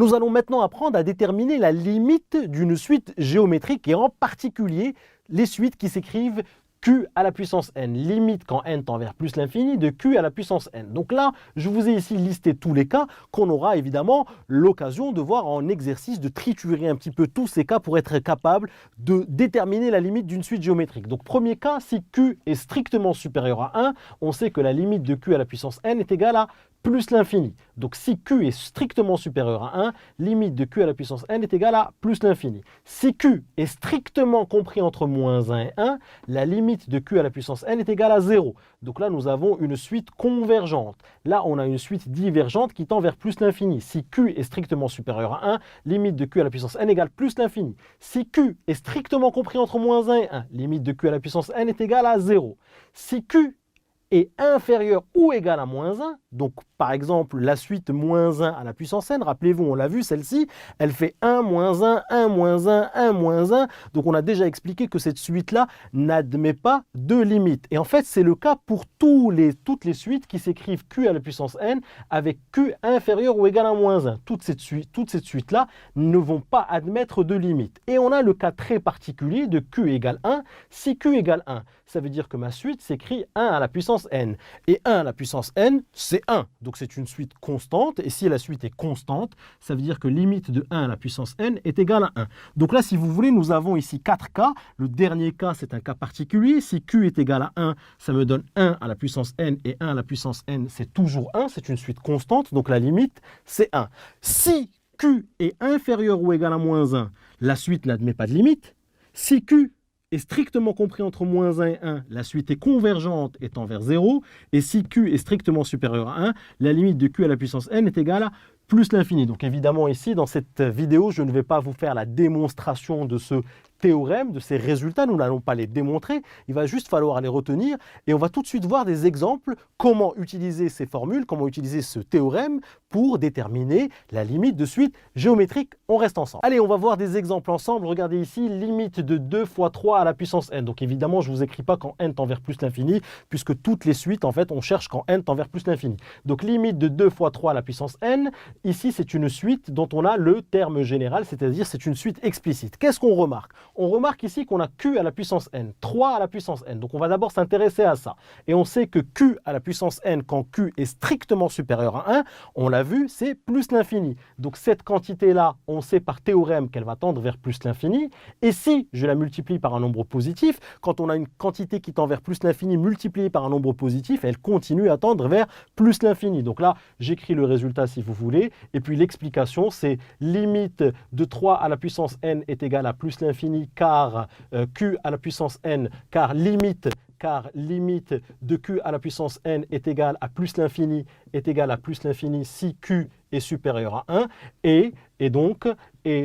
Nous allons maintenant apprendre à déterminer la limite d'une suite géométrique et en particulier les suites qui s'écrivent q à la puissance n, limite quand n tend vers plus l'infini de q à la puissance n. Donc là, je vous ai ici listé tous les cas qu'on aura évidemment l'occasion de voir en exercice, de triturer un petit peu tous ces cas pour être capable de déterminer la limite d'une suite géométrique. Donc premier cas, si q est strictement supérieur à 1, on sait que la limite de q à la puissance n est égale à plus l'infini. Donc si q est strictement supérieur à 1, limite de q à la puissance n est égale à plus l'infini. Si q est strictement compris entre moins 1 et 1, la limite de q à la puissance n est égale à 0. Donc là, nous avons une suite convergente. Là, on a une suite divergente qui tend vers plus l'infini. Si q est strictement supérieur à 1, limite de q à la puissance n égale plus l'infini. Si q est strictement compris entre moins 1 et 1, limite de q à la puissance n est égale à 0. Si q est inférieur ou égal à moins 1, donc par exemple la suite moins 1 à la puissance n, rappelez-vous, on l'a vu celle-ci, elle fait 1, moins 1, 1, moins 1, 1, moins 1, donc on a déjà expliqué que cette suite-là n'admet pas de limite. Et en fait, c'est le cas pour toutes les suites qui s'écrivent q à la puissance n avec q inférieur ou égal à moins 1. Toutes ces suites-là ne vont pas admettre de limite. Et on a le cas très particulier de q égale 1. Si q égale 1, ça veut dire que ma suite s'écrit 1 à la puissance n. Et 1 à la puissance n, c'est 1. Donc c'est une suite constante. Et si la suite est constante, ça veut dire que limite de 1 à la puissance n est égale à 1. Donc là, si vous voulez, nous avons ici 4 cas. Le dernier cas, c'est un cas particulier. Si q est égal à 1, ça me donne 1 à la puissance n. Et 1 à la puissance n, c'est toujours 1. C'est une suite constante. Donc la limite, c'est 1. Si q est inférieur ou égal à moins 1, la suite n'admet pas de limite. Si q est strictement compris entre moins 1 et 1, la suite est convergente et tend vers 0. Et si q est strictement supérieur à 1, la limite de q à la puissance n est égale à plus l'infini. Donc évidemment ici, dans cette vidéo, je ne vais pas vous faire la démonstration de ce théorème, de ces résultats, nous n'allons pas les démontrer, il va juste falloir les retenir et on va tout de suite voir des exemples, comment utiliser ces formules, comment utiliser ce théorème pour déterminer la limite de suite géométrique. On reste ensemble. Allez, on va voir des exemples ensemble. Regardez ici, limite de 2 fois 3 à la puissance n. Donc évidemment, je ne vous écris pas quand n tend vers plus l'infini, puisque toutes les suites, en fait, on cherche quand n tend vers plus l'infini. Donc limite de 2 fois 3 à la puissance n, ici c'est une suite dont on a le terme général, c'est-à-dire c'est une suite explicite. Qu'est-ce qu'on remarque? On remarque ici qu'on a q à la puissance n, 3 à la puissance n. Donc on va d'abord s'intéresser à ça. Et on sait que q à la puissance n, quand q est strictement supérieur à 1, on l'a vu, c'est plus l'infini. Donc cette quantité-là, on sait par théorème qu'elle va tendre vers plus l'infini. Et si je la multiplie par un nombre positif, quand on a une quantité qui tend vers plus l'infini multipliée par un nombre positif, elle continue à tendre vers plus l'infini. Donc là, j'écris le résultat si vous voulez. Et puis l'explication, c'est limite de 3 à la puissance n est égale à plus l'infini car q à la puissance n, car limite de q à la puissance n est égale à plus l'infini si q est supérieur à 1 et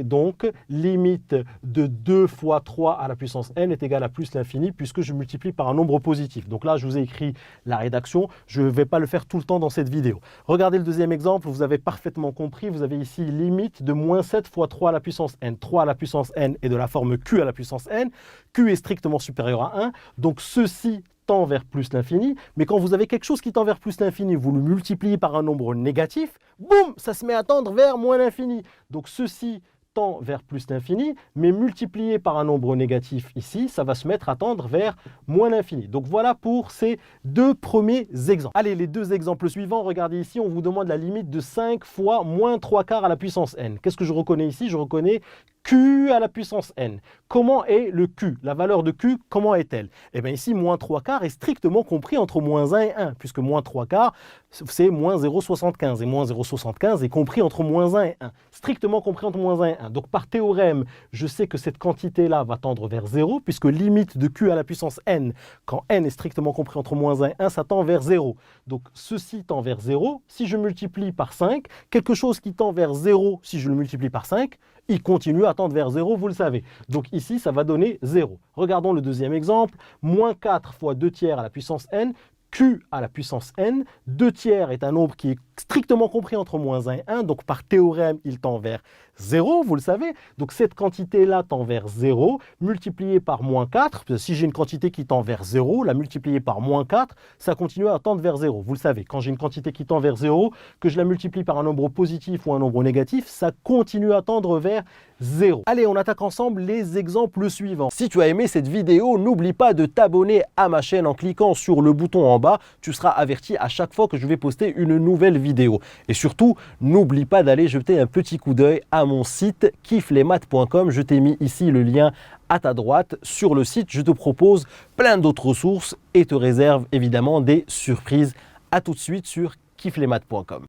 donc limite de 2 fois 3 à la puissance n est égale à plus l'infini puisque je multiplie par un nombre positif. Donc là, je vous ai écrit la rédaction. Je ne vais pas le faire tout le temps dans cette vidéo. Regardez le deuxième exemple. Vous avez parfaitement compris. Vous avez ici limite de moins 7 fois 3 à la puissance n. 3 à la puissance n est de la forme q à la puissance n. Q est strictement supérieur à 1. Donc ceci tend vers plus l'infini, mais quand vous avez quelque chose qui tend vers plus l'infini, vous le multipliez par un nombre négatif, boum, ça se met à tendre vers moins l'infini. Donc ceci tend vers plus l'infini, mais multiplié par un nombre négatif ici, ça va se mettre à tendre vers moins l'infini. Donc voilà pour ces deux premiers exemples. Allez, les deux exemples suivants, regardez ici, on vous demande la limite de 5 fois moins 3 quarts à la puissance n. Qu'est-ce que je reconnais ici? Je reconnais q à la puissance n. Comment est le q? La valeur de q, comment est-elle? Eh bien ici, moins 3 quarts est strictement compris entre moins 1 et 1, puisque moins 3 quarts, c'est moins 0,75. Et moins 0,75 est compris entre moins 1 et 1. Strictement compris entre moins 1 et 1. Donc par théorème, je sais que cette quantité-là va tendre vers 0, puisque limite de q à la puissance n, quand n est strictement compris entre moins 1 et 1, ça tend vers 0. Donc ceci tend vers 0. Si je multiplie par 5, quelque chose qui tend vers 0, si je le multiplie par 5, il continue à tendre vers 0, vous le savez. Donc ici, ça va donner 0. Regardons le deuxième exemple. Moins 4 fois 2 tiers à la puissance n, q à la puissance n. 2 tiers est un nombre qui est strictement compris entre moins 1 et 1, donc par théorème, il tend vers 0, vous le savez. Donc cette quantité-là tend vers 0, multipliée par moins 4. Si j'ai une quantité qui tend vers 0, la multiplier par moins 4, ça continue à tendre vers 0. Vous le savez, quand j'ai une quantité qui tend vers 0, que je la multiplie par un nombre positif ou un nombre négatif, ça continue à tendre vers 0. Allez, on attaque ensemble les exemples suivants. Si tu as aimé cette vidéo, n'oublie pas de t'abonner à ma chaîne en cliquant sur le bouton en bas. Tu seras averti à chaque fois que je vais poster une nouvelle vidéo. Et surtout, n'oublie pas d'aller jeter un petit coup d'œil à mon site kifflesmaths.com. Je t'ai mis ici le lien à ta droite. Sur le site, je te propose plein d'autres ressources et te réserve évidemment des surprises. À tout de suite sur kifflesmaths.com.